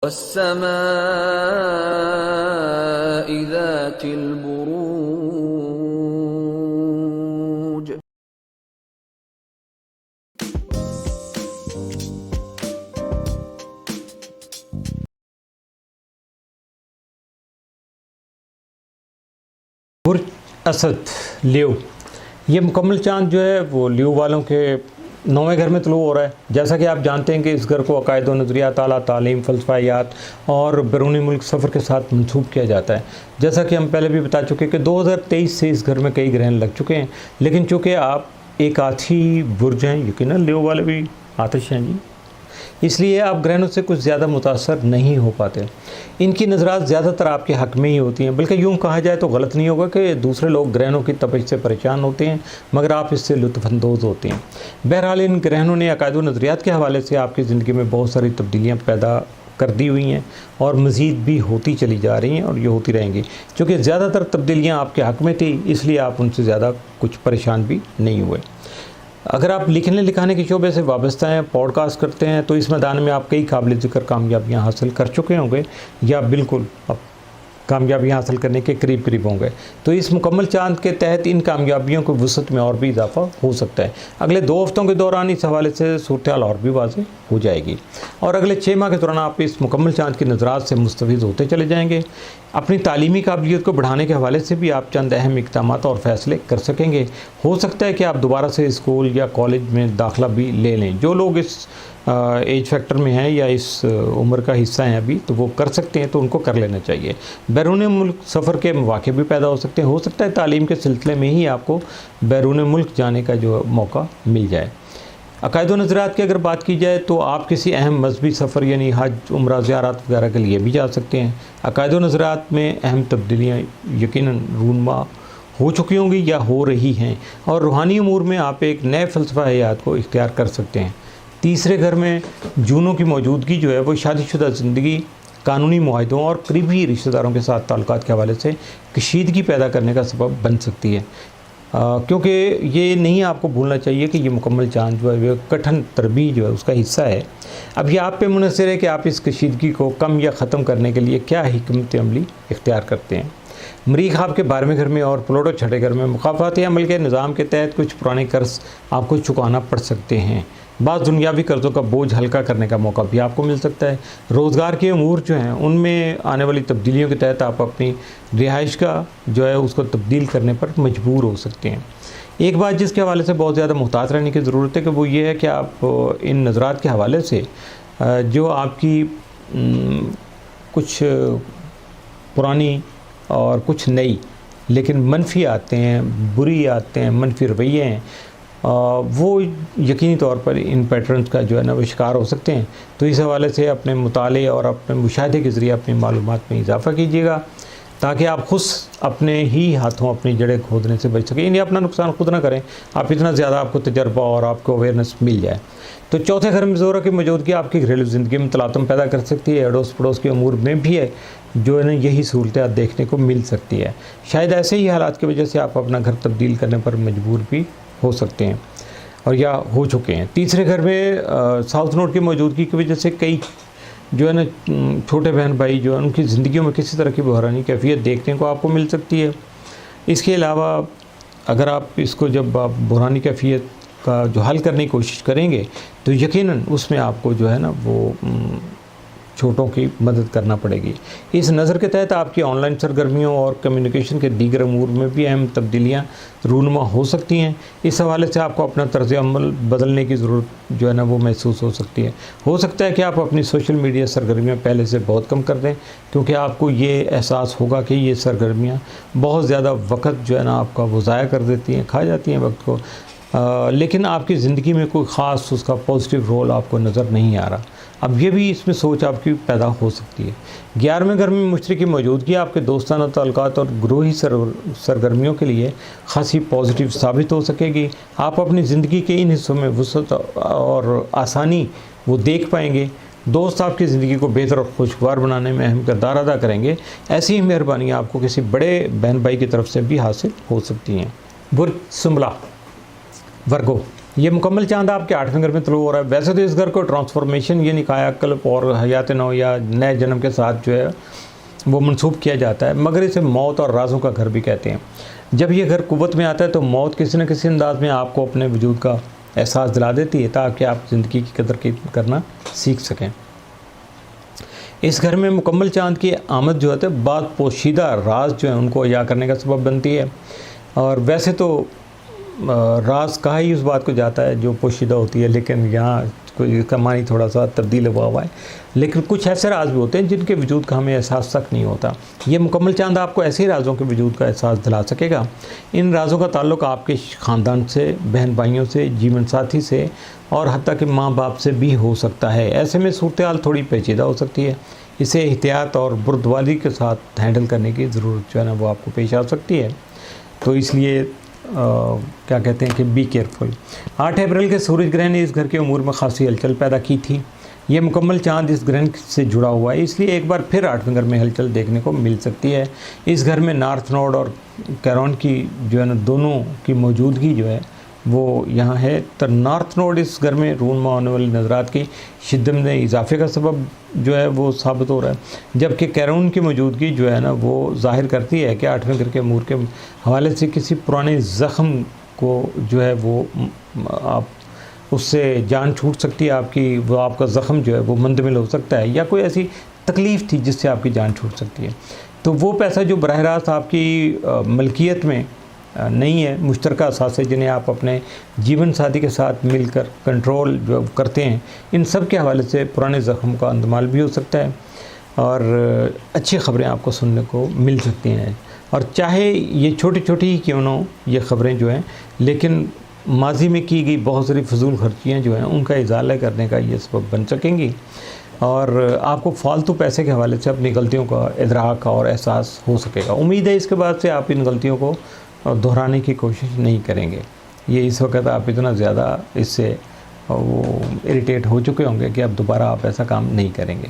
वस्समाइ ज़ातिल बुरूज। बुर्ज असद लियो, ये मुकम्मल चांद जो है वो लियो वालों के 9वें घर में तुलू हो रहा है। जैसा कि आप जानते हैं कि इस घर को अकायद व नज़रियात, आला तालीम, फ़लसफ़ायात और बैरूनी मुल्क सफ़र के साथ मंसूब किया जाता है। जैसा कि हम पहले भी बता चुके कि 2023 से इस घर में कई ग्रहण लग चुके हैं, लेकिन चूँकि आप एक आथी बुर्ज हैं, यकीनन लियो वाले भी आतिश हैं जी, इसलिए आप ग्रहणों से कुछ ज़्यादा मुतासर नहीं हो पाते। इनकी नज़रात ज़्यादातर आपके हक़ में ही होती हैं, बल्कि यूँ कहा जाए तो गलत नहीं होगा कि दूसरे लोग ग्रहणों की तपिश से परेशान होते हैं, मगर आप इससे लुत्फ़अंदोज़ होते हैं। बहरहाल इन ग्रहणों ने अकायद व नज़रियात के हवाले से आपकी ज़िंदगी में बहुत सारी तब्दीलियाँ पैदा कर दी हुई हैं और मज़ीद भी होती चली जा रही हैं और ये होती रहेंगी। चूँकि ज़्यादातर तब्दीलियाँ आपके हक़ में थी, इसलिए आप उनसे ज़्यादा कुछ परेशान भी नहीं हुए। अगर आप लिखने लिखाने के शोबे से वाबस्ता हैं, पॉडकास्ट करते हैं, तो इस मैदान में आप कई काबिल ज़िक्र कामयाबियाँ हासिल कर चुके होंगे या बिल्कुल अब कामयाबियाँ हासिल करने के करीब करीब होंगे। तो इस मुकम्मल चांद के तहत इन कामयाबियों की वसअत में और भी इजाफा हो सकता है। अगले 2 हफ्तों के दौरान इस हवाले से सूरत हाल और भी वाज़ेह हो जाएगी और अगले 6 माह के दौरान आप इस मुकम्मल चांद की नज़रात से मुस्तफ़ीज़ होते चले जाएंगे। अपनी तालीमी काबिलियत को बढ़ाने के हवाले से भी आप चंद अहम इक़दामात और फ़ैसले कर सकेंगे। हो सकता है कि आप दोबारा से स्कूल या कॉलेज में दाखिला भी ले लें। जो लोग इस एज फैक्टर में हैं या इस उम्र का हिस्सा हैं अभी, तो वो कर सकते हैं, तो उनको कर लेना चाहिए। बैरून मुल्क सफ़र के मौक़े भी पैदा हो सकते हैं। हो सकता है तालीम के सिलसिले में ही आपको बैरून मुल्क जाने का जो मौका मिल जाए। अकायद व नज़रियात की अगर बात की जाए तो आप किसी अहम मजहबी सफ़र यानी हज, उम्रा, ज़ियारत वगैरह के लिए भी जा सकते हैं। अकायद व नज़रियात में अहम तब्दीलियाँ यकीनन रूनमा हो चुकी होंगी या हो रही हैं और रूहानी उमूर में आप एक नए फ़लसफ़ा हयात को इख्तियार कर सकते हैं। तीसरे घर में जूनों की मौजूदगी जो है वो शादीशुदा ज़िंदगी, कानूनी मुआहदों और करीबी रिश्तेदारों के साथ ताल्लुकात के हवाले से कशीदगी पैदा करने का सबब बन सकती है। क्योंकि ये नहीं आपको भूलना चाहिए कि ये मुकम्मल चांद जो है कठिन तरबी जो है उसका हिस्सा है। अब ये आप पे मुनहसर है कि आप इस कशीदगी को कम या ख़त्म करने के लिए क्या हिकमत अमली इख्तियार करते हैं। मरीख आपके 12वें घर में और प्लूटो 6ठे घर में मुकाफ़ाती अमल के निज़ाम के तहत कुछ पुराने कर्ज़ आपको चुकाना पड़ सकते हैं। बाज़ दुनियावी कर्ज़ों का बोझ हल्का करने का मौका भी आपको मिल सकता है। रोज़गार के अमूर जो हैं उनमें आने वाली तब्दीलियों के तहत आप अपनी रिहाइश का जो है उसको तब्दील करने पर मजबूर हो सकते हैं। एक बात जिसके हवाले से बहुत ज़्यादा मुहतात रहने की ज़रूरत है कि वो ये है कि आप इन नज़रात के हवाले से जो आपकी कुछ पुरानी और कुछ नई लेकिन मनफी आते हैं, बुरी आते हैं, मनफी रवैये हैं, वो यकीनी तौर पर इन पैटर्न्स का जो है ना वो शिकार हो सकते हैं। तो इस हवाले से अपने मुताले और अपने मुशाहदे के ज़रिए अपनी मालूमात में इजाफ़ा कीजिएगा ताकि आप खुद अपने ही हाथों अपनी जड़ें खोदने से बच सकें, यानी अपना नुकसान खुद ना करें। आप इतना ज़्यादा आपको तजर्बा और आपको अवेयरनेस मिल जाए। तो चौथे घर में ज़ोरा की मौजूदगी आपकी घरेलू ज़िंदगी में तलातुम पैदा कर सकती है। अड़ोस पड़ोस के अमूर में भी है जो है ना यही सहूलतें देखने को मिल सकती है। शायद ऐसे ही हालात की वजह से आप अपना घर तब्दील करने पर मजबूर भी हो सकते हैं और या हो चुके हैं। तीसरे घर में साउथ नोड की मौजूदगी की वजह से कई जो है ना छोटे बहन भाई जो है उनकी ज़िंदगियों में किसी तरह की बहरानी कैफियत देखने को आपको मिल सकती है। इसके अलावा अगर आप इसको जब आप बहरानी कैफियत का जो हल करने की कोशिश करेंगे तो यकीनन उसमें आपको जो है ना वो छोटों की मदद करना पड़ेगी। इस नज़र के तहत आपकी ऑनलाइन सरगर्मियों और कम्युनिकेशन के दीगर अमूर में भी अहम तब्दीलियाँ रूनुमा हो सकती हैं। इस हवाले से आपको अपना तर्ज़ अमल बदलने की ज़रूरत जो है ना वो महसूस हो सकती है। हो सकता है कि आप अपनी सोशल मीडिया सरगर्मियाँ पहले से बहुत कम कर दें, क्योंकि आपको ये एहसास होगा कि ये सरगर्मियाँ बहुत ज़्यादा वक्त जो है ना आपका वो ज़ाया कर देती हैं, खा जाती हैं वक्त को। लेकिन आपकी ज़िंदगी में कोई ख़ास उसका पॉजिटिव रोल आपको नज़र नहीं आ रहा। अब ये भी इसमें सोच आपकी पैदा हो सकती है। 11वें घर में मुश्तरी की मौजूदगी आपके दोस्ताना ताल्लुकात और ग्रोही सरगर्मियों के लिए खासी पॉजिटिव साबित हो सकेगी। आप अपनी ज़िंदगी के इन हिस्सों में वसअत और आसानी वो देख पाएंगे। दोस्त आपकी ज़िंदगी को बेहतर और खुशगवार बनाने में अहम किरदार अदा करेंगे। ऐसी ही मेहरबानियाँ आपको किसी बड़े बहन भाई की तरफ से भी हासिल हो सकती हैं। बुर्ज सुंबला वर्गो, ये मुकम्मल चांद आपके 8वें घर में तलू हो रहा है। वैसे तो इस घर को ट्रांसफॉर्मेशन यानी कायाकल्प और हयात नौ या नए जन्म के साथ जो है वो मंसूब किया जाता है, मगर इसे मौत और राजों का घर भी कहते हैं। जब ये घर कुव्वत में आता है तो मौत किसी न किसी अंदाज में आपको अपने वजूद का एहसास दिला देती है ताकि आप ज़िंदगी की कदर करना सीख सकें। इस घर में मुकम्मल चांद की आमद जो है बाद पोशीदा राज जो है उनको अया करने का सबब बनती है। और वैसे तो राज कहा ही उस बात को जाता है जो पोशीदा होती है, लेकिन यहाँ कोई इसका मानी थोड़ा सा तब्दील हुआ है। लेकिन कुछ ऐसे राज भी होते हैं जिनके वजूद का हमें एहसास तक नहीं होता। ये मुकम्मल चांद आपको ऐसे ही राजों के वजूद का एहसास दिला सकेगा। इन राजों का ताल्लुक़ आपके ख़ानदान से, बहन भाइयों से, जीवन साथी से और हत्ता कि माँ बाप से भी हो सकता है। ऐसे में सूरत हाल थोड़ी पेचीदा हो सकती है। इसे एहतियात और बुर्दवाली के साथ हैंडल करने की ज़रूरत जो है ना वो आपको पेश आ सकती है। तो इसलिए क्या कहते हैं कि बी केयरफुल। 8 अप्रैल के सूरज ग्रहण ने इस घर के उमूर में खासी हलचल पैदा की थी। ये मुकम्मल चांद इस ग्रहण से जुड़ा हुआ है, इसलिए एक बार फिर 8वें घर में हलचल देखने को मिल सकती है। इस घर में नॉर्थ नोड और कैरोन की जो है ना दोनों की मौजूदगी जो है वो यहाँ है। तो नॉर्थ नोड इस घर में रूनमा होने वाली नज़रात की शिद्दत में इजाफे का सबब जो है वो साबित हो रहा है, जबकि कैरोन की मौजूदगी जो है ना वो जाहिर करती है कि 8वें घर के अमूर के हवाले से किसी पुराने ज़ख़म को जो है वो आप उससे जान छूट सकती है आपकी, वो आपका ज़ख़म जो है वो मुंतमिल हो सकता है, या कोई ऐसी तकलीफ़ थी जिससे आपकी जान छूट सकती है। तो वो पैसा जो बराह रास्त आपकी मलकियत में नहीं है, मुश्तरका असासे जिन्हें आप अपने जीवन साथी के साथ मिलकर कंट्रोल जो करते हैं, इन सब के हवाले से पुराने ज़ख़म का अंदमाल भी हो सकता है और अच्छी ख़बरें आपको सुनने को मिल सकती हैं। और चाहे ये छोटी छोटी ही क्यों ना हो ये ख़बरें जो हैं, लेकिन माजी में की गई बहुत सारी फजूल खर्चियाँ जो हैं उनका इजाला करने का ये सबब बन सकेंगी और आपको फालतू पैसे के हवाले से अपनी गलतियों का इदराक और एहसास हो सकेगा। उम्मीद है इसके बाद से आप इन गलतियों को दोहराने की कोशिश नहीं करेंगे। ये इस वक्त आप इतना ज़्यादा इससे वो इरिटेट हो चुके होंगे कि अब दोबारा आप ऐसा काम नहीं करेंगे।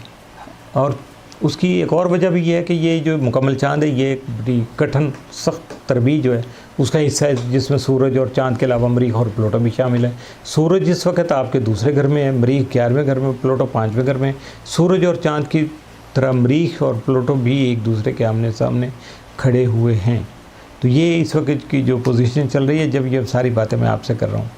और उसकी एक और वजह भी ये है कि ये जो मुकम्मल चांद है ये एक बड़ी कठिन सख्त तरबीज जो है उसका हिस्सा है, जिसमें सूरज और चांद के अलावा मरीख और प्लूटो भी शामिल है। सूरज इस वक्त आपके दूसरे घर में है, मरीख 11वें घर में, प्लूटो 5वें घर में। सूरज और चांद की तरह मरीख और प्लूटो भी एक दूसरे के आमने सामने खड़े हुए हैं। तो ये इस वक्त की जो पोजीशन चल रही है जब ये सारी बातें मैं आपसे कर रहा हूँ,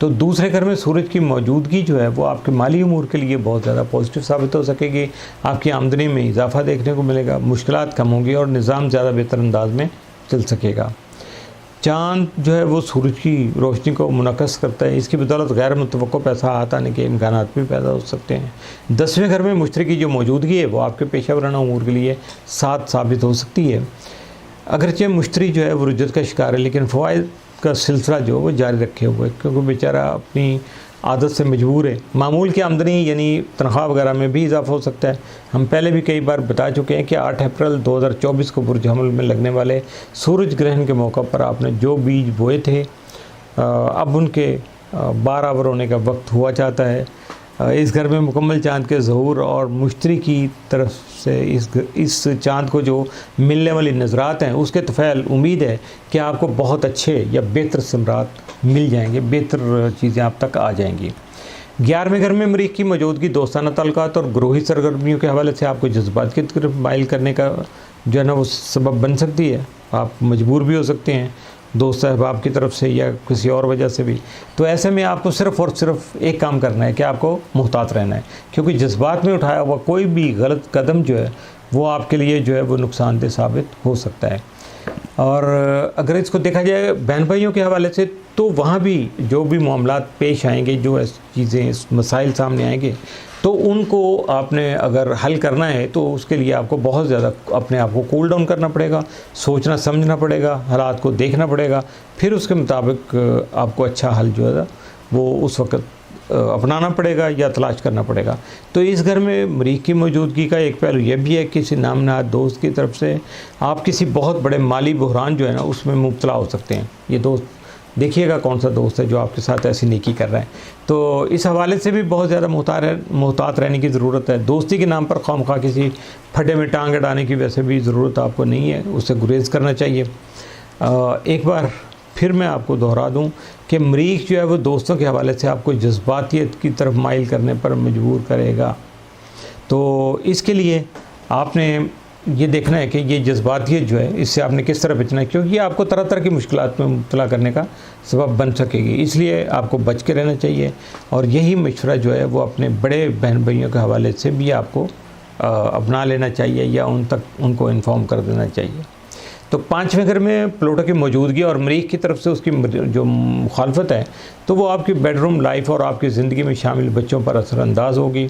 तो दूसरे घर में सूरज की मौजूदगी जो है वो आपके माली उमूर के लिए बहुत ज़्यादा पॉजिटिव साबित हो सकेगी। आपकी आमदनी में इजाफा देखने को मिलेगा, मुश्किलात कम होंगी और निज़ाम ज़्यादा बेहतर अंदाज में चल सकेगा। चाँद जो है वो सूरज की रोशनी को मुनक़्क़स करता है, इसकी बदौलत गैर मुतवक्को पैसा हाथ आने के इम्कान भी पैदा हो सकते हैं। 10वें घर में मुश्तरी की जो मौजूदगी है वो आपके पेशा वराना उमूर के लिए साथ साबित हो सकती है। अगरचे मुश्तरी जो है वो रुज्जत का शिकार है, लेकिन फ़वाइद का सिलसिला जो है वो जारी रखे हुए है, क्योंकि बेचारा अपनी आदत से मजबूर है। मामूल की आमदनी यानी तनख्वाह वगैरह में भी इजाफा हो सकता है। हम पहले भी कई बार बता चुके हैं कि 8 अप्रैल 2024 को बुर्ज हमल में लगने वाले सूरज ग्रहण के मौका पर आपने जो बीज बोए थे अब उनके बाराबर होने का वक्त हुआ चाहता है। इस घर में मुकम्मल चाँद के ज़हूर और मुश्तरी की तरफ से इस चाँद को जो मिलने वाली नज़रात हैं उसके तफ़ैल उम्मीद है कि आपको बहुत अच्छे या बेहतर समरात मिल जाएंगे, बेहतर चीज़ें आप तक आ जाएंगी। 11वें घर में मरीख की मौजूदगी दोस्ताना ताल्लुकात और ग्रोही सरगर्मियों के हवाले से आपको जज्बात की तरफ माइल करने का जो है ना वो सबब बन सकती है। आप मजबूर भी हो सकते हैं दोस्त अहबाब की तरफ से या किसी और वजह से भी। तो ऐसे में आपको सिर्फ़ और सिर्फ एक काम करना है कि आपको मुहतात रहना है, क्योंकि जज्बात में उठाया हुआ कोई भी गलत कदम जो है वो आपके लिए जो है वो नुकसानदेह साबित हो सकता है। और अगर इसको देखा जाए बहन भाइयों के हवाले से, तो वहाँ भी जो भी मामलात पेश आएंगे, जो चीज़ें मसाइल सामने आएंगे, तो उनको आपने अगर हल करना है तो उसके लिए आपको बहुत ज़्यादा अपने आप को कूल डाउन करना पड़ेगा, सोचना समझना पड़ेगा, हालात को देखना पड़ेगा, फिर उसके मुताबिक आपको अच्छा हल जो है वो उस वक्त अपनाना पड़ेगा या तलाश करना पड़ेगा। तो इस घर में मरीख की मौजूदगी का एक पहलू यह भी है कि किसी नामनहाद दोस्त की तरफ से आप किसी बहुत बड़े माली बहरान जो है ना उसमें मुब्तला हो सकते हैं। ये दोस्त देखिएगा कौन सा दोस्त है जो आपके साथ ऐसी नेकी कर रहा है। तो इस हवाले से भी बहुत ज़्यादा मुहतात रहने की ज़रूरत है। दोस्ती के नाम पर खामखा किसी फड्डे में टांग अड़ाने की वैसे भी ज़रूरत आपको नहीं है, उससे गुरेज करना चाहिए। एक बार फिर मैं आपको दोहरा दूं कि मरीख जो है वो दोस्तों के हवाले से आपको जज्बातियत की तरफ माइल करने पर मजबूर करेगा। तो इसके लिए आपने ये देखना है कि ये जज्बातियत जो है इससे आपने किस तरह बचना है, क्योंकि ये आपको तरह तरह की मुश्किलात में मुब्तला करने का सबब बन सकेगी। इसलिए आपको बच के रहना चाहिए और यही मशवरा जो है वो अपने बड़े बहन भाइयों के हवाले से भी आपको अपना लेना चाहिए या उनको इन्फॉर्म कर देना चाहिए। तो 5वें घर में प्लूटो की मौजूदगी और मरीख की तरफ से उसकी जो मुखालफत है तो वो आपकी बेडरूम लाइफ और आपकी ज़िंदगी में शामिल बच्चों पर असरअंदाज होगी।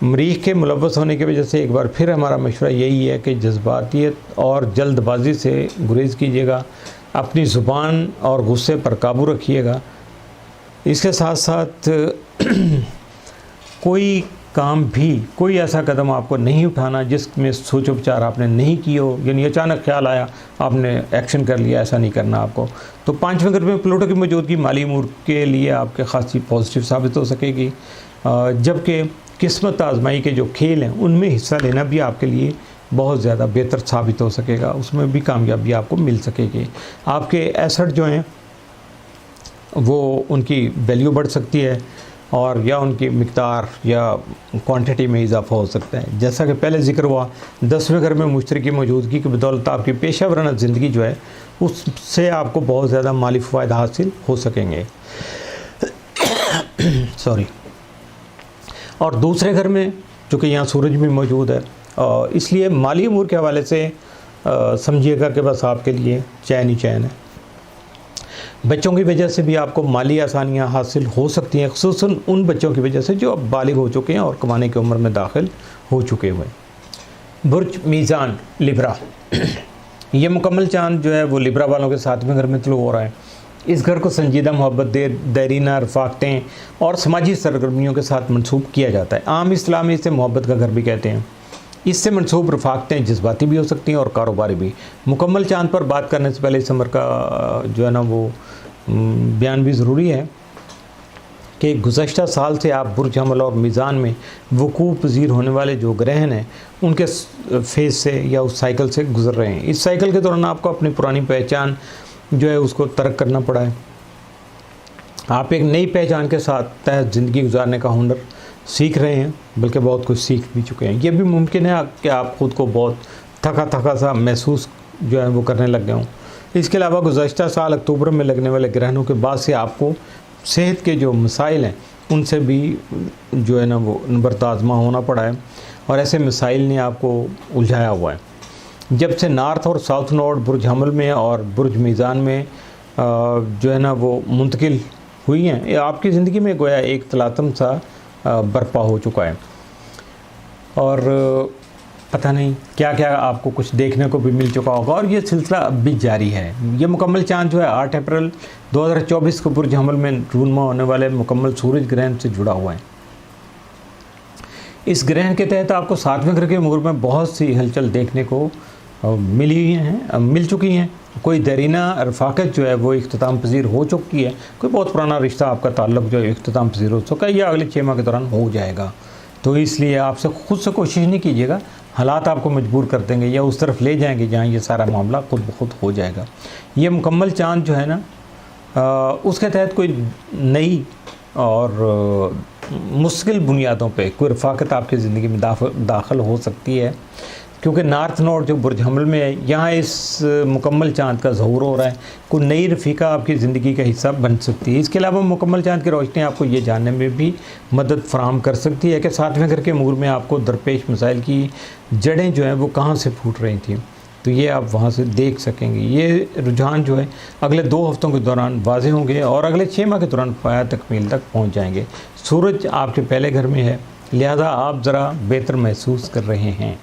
मरीख के मुलव्वस होने की वजह से एक बार फिर हमारा मशवरा यही है कि जज्बातियत और जल्दबाजी से गुरेज कीजिएगा, अपनी ज़ुबान और गुस्से पर काबू रखिएगा। इसके साथ साथ कोई ऐसा कदम आपको नहीं उठाना जिसमें सोच विचार आपने नहीं की हो, यानी अचानक ख्याल आया आपने एक्शन कर लिया, ऐसा नहीं करना आपको। तो 5वें घर में प्लूटो की मौजूदगी माली अमूर के लिए आपके खासी पॉजिटिव साबित हो सकेगी, जबकि किस्मत आजमाई के जो खेल हैं उनमें हिस्सा लेना भी आपके लिए बहुत ज़्यादा बेहतर साबित हो सकेगा, उसमें भी कामयाबी आपको मिल सकेगी। आपके एसेट जो हैं वो उनकी वैल्यू बढ़ सकती है और या उनकी मिक़दार या क्वांटिटी में इजाफा हो सकता है। जैसा कि पहले ज़िक्र हुआ, 10वें घर में मुश्तरी की मौजूदगी की बदौलत आपकी पेशा वराना ज़िंदगी जो है उससे आपको बहुत ज़्यादा माली फ़वाइद हासिल हो सकेंगे। सॉरी। और दूसरे घर में चूँकि यहाँ सूरज भी मौजूद है, इसलिए माली अमूर के हवाले से समझिएगा कि बस आपके लिए चैन ही चैन है। बच्चों की वजह से भी आपको माली आसानियाँ हासिल हो सकती हैं, ख़ुसूसन उन बच्चों की वजह से जो अब बालिग हो चुके हैं और कमाने की उम्र में दाखिल हो चुके हुए। बुर्ज मीज़ान लिब्रा, ये मुकम्मल चाँद जो है वो लिब्रा वालों के 7वें घर में तलू हो रहा है। इस घर को संजीदा मोहब्बत, देरीना रफ़ाक़तें और समाजी सरगर्मियों के साथ मंसूब किया जाता है। आम इस्लाम में इसे मोहब्बत का घर भी कहते हैं। इससे मंसूब रफ़ाक़तें जज्बाती भी हो सकती हैं और कारोबारी भी। मुकम्मल चाँद पर बात करने से पहले इस अमर का जो है ना वो बयान भी ज़रूरी है कि गुज़श्ता साल से आप बुर्ज हमल और मीज़ान में वक़ूअ पज़ीर होने वाले जो ग्रहण हैं उनके फेज़ से या उस साइकिल से गुज़र रहे हैं। इस साइकिल के दौरान आपको अपनी पुरानी पहचान जो है उसको तर्क करना पड़ा है। आप एक नई पहचान के साथ तहत ज़िंदगी गुजारने का हुनर सीख रहे हैं, बल्कि बहुत कुछ सीख भी चुके हैं। ये भी मुमकिन है कि आप ख़ुद को बहुत थका सा महसूस जो है वो करने लग गए हों। इसके अलावा गुज़श्ता साल अक्टूबर में लगने वाले ग्रहणों के बाद से आपको सेहत के जो मसाइल हैं उनसे भी जो है ना वो बर्ताज़मा होना पड़ा है और ऐसे मसाइल ने आपको उलझाया हुआ है। जब से नॉर्थ और साउथ नोड बुर्ज हमल में और बुर्ज मीज़ान में जो है ना वो मुंतकिल हुई हैं, आपकी ज़िंदगी में गोया एक तलातम सा बर्पा हो चुका है और पता नहीं क्या क्या आपको कुछ देखने को भी मिल चुका होगा और ये सिलसिला अब भी जारी है। ये मुकम्मल चाँद जो है 8 अप्रैल 2024 को बुर्ज हमल में रूनुमा होने वाले मुकम्मल सूरज ग्रहण से जुड़ा हुआ है। इस ग्रहण के तहत आपको 7वें घर के उमूर में बहुत सी हलचल देखने को मिल चुकी हैं। कोई दरीना रफ़ाक़त जो है वो इख्तिताम पज़ीर हो चुकी है, कोई बहुत पुराना रिश्ता आपका ताल्लुक़ जो है इख्तिताम पज़ीर हो चुका है या अगले 6 माह के दौरान हो जाएगा। तो इसलिए आपसे खुद से कोशिश नहीं कीजिएगा, हालात आपको मजबूर कर देंगे या उस तरफ ले जाएंगे जहाँ ये सारा मामला खुद ब खुद हो जाएगा। ये मुकम्मल चाँद जो है ना उसके तहत कोई नई और मुश्किल बुनियादों पे कोई रफ़ाक़त आपकी ज़िंदगी में दाखिल हो सकती है, क्योंकि नॉर्थ नोड जो बुर्ज हमल में है यहाँ इस मुकम्मल चाँद का ज़हूर हो रहा है। कोई नई रफ़ीका आपकी ज़िंदगी का हिस्सा बन सकती है। इसके अलावा मुकम्मल चाँद की रोशनी आपको ये जानने में भी मदद फराहम कर सकती है कि 7वें घर के उमूर में आपको दरपेश मसाइल की जड़ें जो हैं वो कहाँ से फूट रही थी, तो ये आप वहाँ से देख सकेंगे। ये रुझान जो है अगले 2 हफ्तों के दौरान वाज़ेह होंगे और अगले 6 माह के दौरान पाया तकमील तक पहुँच जाएंगे। सूरज आपके पहले घर में है, लिहाजा आप ज़रा बेहतर महसूस कर रहे हैं।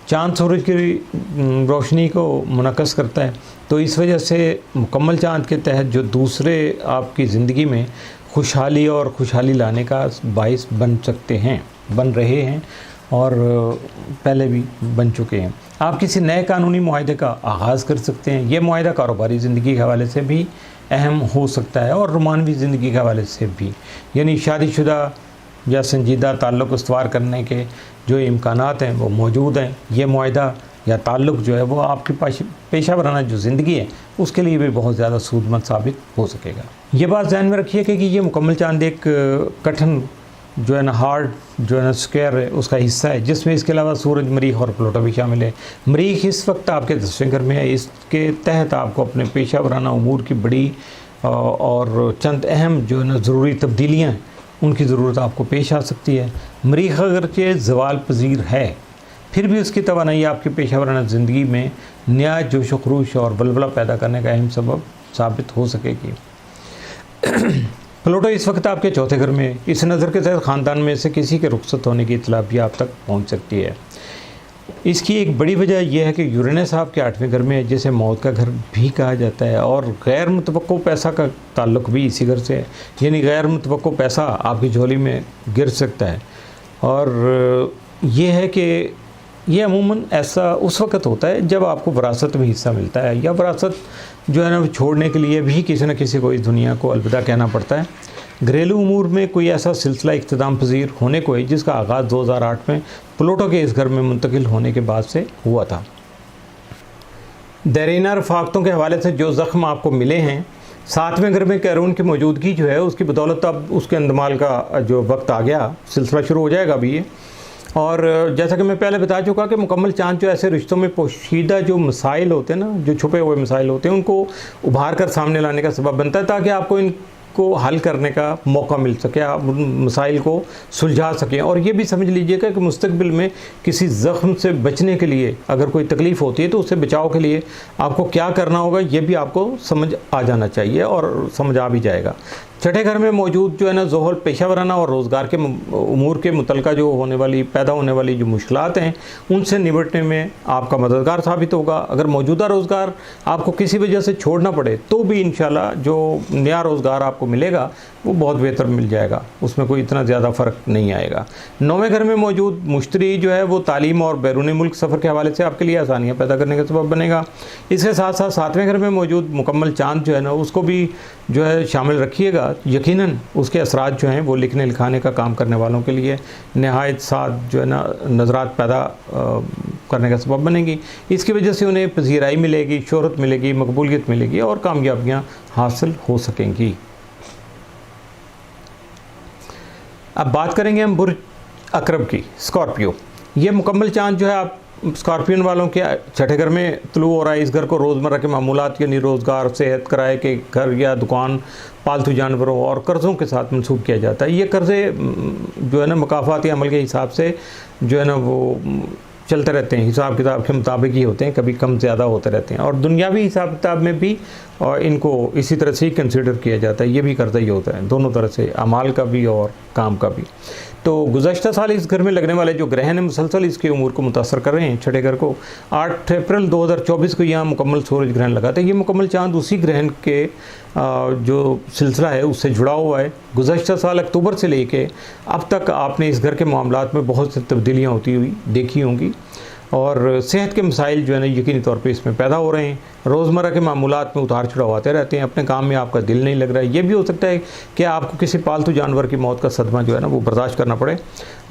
चाँद सूरज की रोशनी को मुनक़्क़स करता है, तो इस वजह से मुकम्मल चाँद के तहत जो दूसरे आपकी ज़िंदगी में खुशहाली लाने का बाइस बन रहे हैं और पहले भी बन चुके हैं। आप किसी नए कानूनी मुआहदे का आगाज़ कर सकते हैं। ये मुआहदा कारोबारी ज़िंदगी के हवाले से भी अहम हो सकता है और रोमानवी ज़िंदगी के हवाले से भी, यानी शादीशुदा या संजीदा ताल्लुक़ इस्तवार करने के जो इम्कानात हैं वो मौजूद हैं। ये मुआहदा या ताल्लुक़ जो है वो आपकी पेशा वराना जो ज़िंदगी है उसके लिए भी बहुत ज़्यादा सूदमंद साबित हो सकेगा। ये बात ध्यान में रखिए कि ये मुकम्मल चांद एक कठिन जो है ना हार्ड जो है ना स्क्वायर है उसका हिस्सा है, जिसमें इसके अलावा सूरज, मरीख और प्लूटो भी शामिल है। मरीख इस वक्त आपके 10वें घर में है, इसके तहत आपको अपने पेशा वराना उमूर की बड़ी और चंद अहम जो है ना ज़रूरी तब्दीलियाँ हैं उनकी ज़रूरत आपको पेश आ सकती है। मरीख अगर के ज़वाल पजीर है फिर भी उसकी तवानाई आपकी पेशा वराना ज़िंदगी में नया जोश व खरूश और बलबला पैदा करने का अहम सबब साबित हो सकेगी। प्लूटो इस वक्त आपके 4थे घर में, इस नज़र के तहत ख़ानदान में से किसी के रुखसत होने की इतला भी आप तक पहुँच सकती है। इसकी एक बड़ी वजह यह है कि यूरेनस आपके 8वें घर में है, जिसे मौत का घर भी कहा जाता है, और गैर मुतवक्को पैसा का ताल्लुक़ भी इसी घर से है, यानी गैर मुतवक्को पैसा आपकी झोली में गिर सकता है। और ये है कि ये अमूमन ऐसा उस वक़्त होता है जब आपको विरासत में हिस्सा मिलता है, या विरासत जो है ना छोड़ने के लिए भी किसी न किसी को इस दुनिया को अलविदा कहना पड़ता है। घरेलू उमूर में कोई ऐसा सिलसिला इख्तिताम पजीर होने को है जिसका आगाज़ 2008 में प्लूटो के इस घर में मुंतकिल होने के बाद से हुआ था। देरीना रफ़ाकतों के हवाले से जो ज़ख्म आपको मिले हैं, 7वें घर में कैरून की मौजूदगी जो है उसकी बदौलत अब उसके अंदमाल का जो वक्त आ गया, सिलसिला शुरू हो जाएगा अभी ये। और जैसा कि मैं पहले बता चुका कि मुकम्मल चांद जो ऐसे रिश्तों में पोशीदा जो मसाइल होते हैं ना, जो छुपे हुए मसाइल होते हैं, उनको उभार कर सामने लाने का सबब बनता है, ताकि आपको इनको हल करने का मौका मिल सके, आप मसाइल को सुलझा सकें। और ये भी समझ लीजिएगा कि मुस्तकबिल में किसी ज़ख्म से बचने के लिए अगर कोई तकलीफ़ होती है तो उससे बचाव के लिए आपको क्या करना होगा ये भी आपको समझ आ जाना चाहिए, और समझ आ भी जाएगा। 6ठे घर में मौजूद जो है ना ज़ोहल पेशा वराना और रोज़गार के उमूर के मुतलका जो पैदा होने वाली जो मुश्किलात हैं उनसे निपटने में आपका मददगार साबित होगा। अगर मौजूदा रोज़गार आपको किसी वजह से छोड़ना पड़े तो भी इंशाल्लाह जो नया रोज़गार आपको मिलेगा वो बहुत बेहतर मिल जाएगा, उसमें कोई इतना ज़्यादा फ़र्क नहीं आएगा। 9वें घर में मौजूद मुश्तरी जो है वो तालीम और बैरून मुल्क सफ़र के हवाले से आपके लिए आसानियाँ पैदा करने का सबब बनेगा। इसके साथ साथ 7वें घर में मौजूद मुकम्मल चांद जो है ना उसको भी जो है शामिल रखिएगा। यकीनन उसके असरात जो हैं वो लिखने लिखाने का काम करने वालों के लिए नहायत साथ जो है ना नज़रात पैदा करने का सबब बनेगी। इसकी वजह से उन्हें पजीराई मिलेगी, शोहरत मिलेगी, मकबूलियत मिलेगी और कामयाबियाँ हासिल हो सकेंगी। अब बात करेंगे हम बुर्ज अकरब की, स्कॉर्पियो। ये मुकम्मल चांद जो है आप स्कॉर्पियन वालों के 6ठे घर में तुलू हो रहा है। इस घर को रोज़मर्रा के मामूलात यानी रोज़गार, सेहत, किराए के घर या दुकान, पालतू जानवरों और कर्ज़ों के साथ मंसूब किया जाता है। ये कर्ज़े जो है ना मुकाफ़ाती अमल के हिसाब से जो है ना वो चलते रहते हैं, हिसाब किताब के मुताबिक ही होते हैं, कभी कम ज़्यादा होते रहते हैं। और दुनियावी हिसाब किताब में भी और इनको इसी तरह से ही कंसिडर किया जाता है। ये भी कर्ज़ा ही होता है, दोनों तरह से, अमाल का भी और काम का भी। तो गुज़श्ता साल इस घर में लगने वाले जो ग्रहण मुसलसल इसके उमूर को मुतासर कर रहे हैं। 6ठे घर को 8 अप्रैल 2024 को यहाँ मुकम्मल सूरज ग्रहण लगा था। ये मुकम्मल चांद उसी ग्रहण के जो सिलसिला है उससे जुड़ा हुआ है। गुज़श्ता साल अक्टूबर से लेके अब तक आपने इस घर के मामलात में बहुत सी तब्दीलियाँ होती हुई देखी होंगी, और सेहत के मसाइल जो है ना यकीनी तौर पे इसमें पैदा हो रहे हैं। रोज़मर्रा के मामूलात में उतार चढ़ाव आते रहते हैं, अपने काम में आपका दिल नहीं लग रहा है। ये भी हो सकता है कि आपको किसी पालतू जानवर की मौत का सदमा जो है ना वो बर्दाश्त करना पड़े,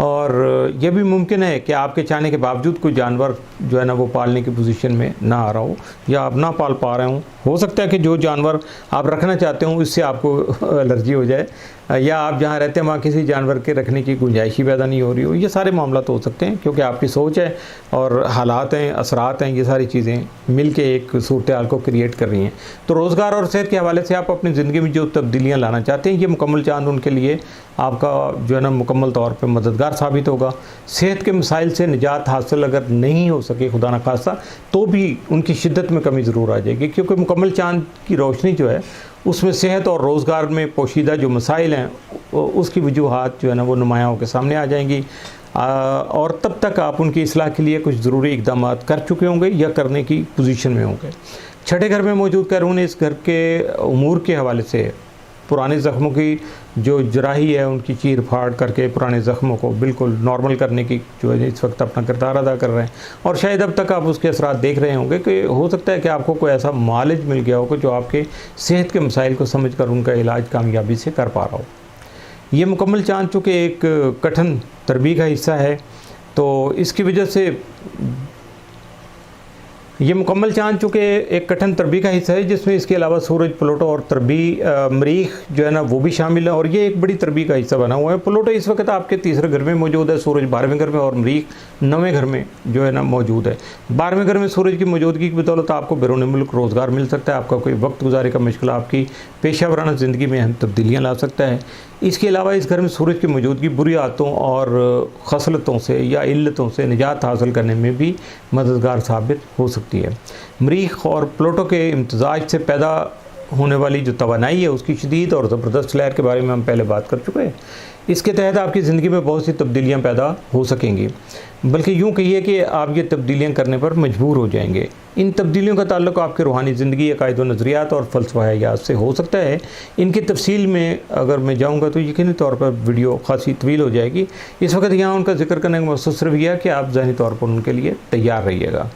और यह भी मुमकिन है कि आपके चाहने के बावजूद कोई जानवर जो है ना वो पालने की पोजीशन में ना आ रहा हो या आप ना पाल पा रहे हों। हो सकता है कि जो जानवर आप रखना चाहते हो इससे आपको एलर्जी हो जाए, या आप जहाँ रहते हैं वहाँ किसी जानवर के रखने की गुंजाइश ही पैदा नहीं हो रही हो। ये सारे मामला तो हो सकते हैं, क्योंकि आपकी सोच है और हालात हैं, असरात हैं, ये सारी चीज़ें मिल के एक सूरत हाल को क्रिएट कर रही हैं। तो रोज़गार और सेहत के हवाले से आप अपनी ज़िंदगी में जो तब्दीलियाँ लाना चाहते हैं, ये मुकम्मल चांद उनके लिए आपका जो है ना मुकम्मल तौर पर मददगार साबित होगा। सेहत के मसाइल से निजात हासिल अगर नहीं हो सके खुदा न खास्ता, तो भी उनकी शिद्दत में कमी ज़रूर आ जाएगी, क्योंकि मुकम्मल चांद की रोशनी जो है उसमें सेहत और रोज़गार में पोशीदा जो मसाइल हैं उसकी वजूहात जो है ना वो नुमायाँ होकर सामने आ जाएंगी, और तब तक आप उनकी इस्लाह के लिए कुछ ज़रूरी इक़दाम कर चुके होंगे या करने की पोजीशन में होंगे। 6ठे घर में मौजूद कैरून इस घर के उमूर के हवाले से पुराने ज़ख्मों की जो जराही है उनकी चीर फाड़ करके पुराने ज़ख्मों को बिल्कुल नॉर्मल करने की जो है इस वक्त अपना किरदार अदा कर रहे हैं। और शायद अब तक आप उसके असरात देख रहे होंगे कि हो सकता है कि आपको कोई ऐसा मालिज मिल गया हो जो आपके सेहत के मसाइल को समझकर उनका इलाज कामयाबी से कर पा रहा हो। ये मुकम्मल चांद चूँकि एक कठिन तरबीह का हिस्सा है, तो इसकी वजह से ये मुकम्मल चांद चूँकि एक कठिन तरबी का हिस्सा है, जिसमें इसके अलावा सूरज, प्लूटो और तरबी मरीख जो है ना वो भी शामिल है, और ये एक बड़ी तरबी का हिस्सा बना हुआ है। प्लूटो इस वक्त आपके तीसरे घर में मौजूद है, सूरज 12वें घर में और मरीख 9वें घर में जो है ना मौजूद है। 12वें घर में सूरज की मौजूदगी की बदौलत आपको बैरून मुल्क रोज़गार मिल सकता है, आपका कोई वक्त गुजारे का मुश्किल आपकी पेशा वराना ज़िंदगी में अहम तब्दीलियाँ ला सकता है। इसके अलावा इस घर में सूरज की मौजूदगी बुरी आदतों और खसलतों से या इल्लतों से निजात हासिल करने में भी मददगार साबित हो सकती है। मरीख और प्लूटो के इम्तजाज से पैदा होने वाली जो तवानाई है उसकी शदीद और ज़बरदस्त लहर के बारे में हम पहले बात कर चुके हैं। इसके तहत आपकी ज़िंदगी में बहुत सी तब्दीलियाँ पैदा हो सकेंगी, बल्कि यूँ कहिए कि आप ये तब्दीलियाँ करने पर मजबूर हो जाएंगे। इन तब्दीलियों का ताल्लुक़ आपकी रूहानी ज़िंदगी, अकायद व नज़रियात और फ़लसफ़ा हयात से हो सकता है। इनकी तफसील में अगर मैं जाऊँगा तो यकीनी तौर पर वीडियो खासी तवील हो जाएगी। इस वक्त यहाँ उनका जिक्र करने का मकसद सिर्फ यह है कि आप ज़हनी तौर पर उनके लिए तैयार रहिएगा।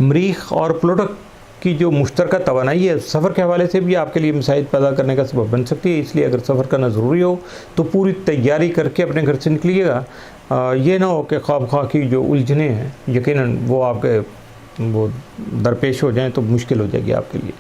मरीख और प्लूटो की जो मुश्तरका तवानाई है सफ़र के हवाले से भी आपके लिए मसाइल पैदा करने का सबब बन सकती है। इसलिए अगर सफ़र करना ज़रूरी हो तो पूरी तैयारी करके अपने घर से निकलिएगा। ये ना हो कि ख्वाब की जो उलझने हैं यकीनन वो आपके वो दरपेश हो जाएं तो मुश्किल हो जाएगी आपके लिए।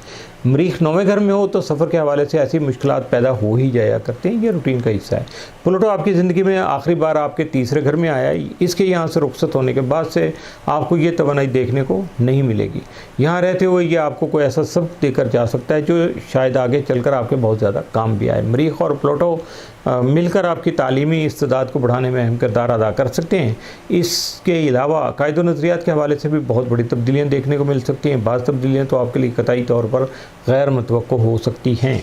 मरीख 9वें घर में हो तो सफ़र के हवाले से ऐसी मुश्किलात पैदा हो ही जाया करते हैं, ये रूटीन का हिस्सा है। प्लूटो आपकी ज़िंदगी में आखिरी बार आपके तीसरे घर में आया, इसके यहाँ से रुखसत होने के बाद से आपको ये तवानाई देखने को नहीं मिलेगी। यहाँ रहते हुए ये आपको कोई ऐसा सबक देकर जा सकता है जो शायद आगे चलकर आपके बहुत ज़्यादा काम भी आए। मरीख और प्लूटो मिलकर आपकी तालीमी इस्तेदाद को बढ़ाने में अहम किरदार अदा कर सकते हैं। इसके अलावा अकायद व नज़रियात के हवाले से भी बहुत बड़ी तब्दीलियाँ देखने को मिल सकती हैं। बाज़ तब्दीलियाँ तो आपके लिए कतई तौर पर गैर मुतवक्को हो सकती हैं।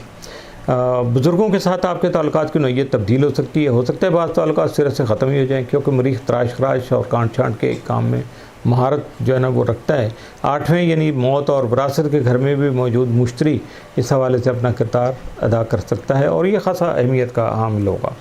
बुज़ुर्गों के साथ आपके ताल्लुकात की नौइयत तब्दील हो सकती है। होता है बाज़ ताल्लुकात सिरे से ख़त्म ही हो जाएँ, क्योंकि मरीख तराश खराश और कांट छांट के काम में महारत जो है ना वो रखता है। 8वें यानी मौत और विरासत के घर में भी मौजूद मुश्तरी इस हवाले से अपना किरदार अदा कर सकता है और ये ख़ासा अहमियत का हामिल होगा।